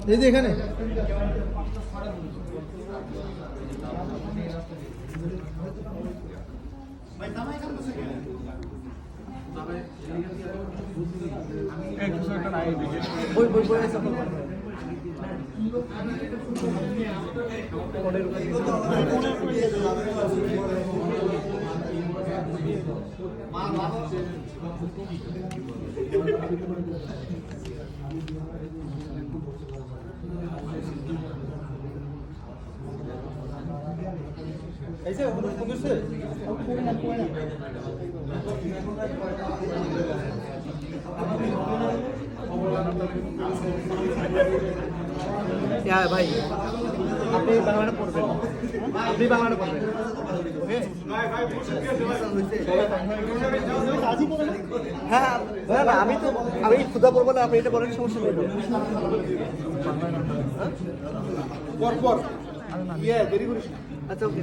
এই যে এখানে ऐसे उधर से क्या है भाई আপনি বাংলাটা পড়বেন আপনি বাংলাটা পড়বেন ওকে হ্যাঁ না আমি তো আমি খুদা পড়বো না আপনি এটা বলেন সমস্যা নেই পর পর ইয়ে দেরি করিস না আচ্ছা ওকে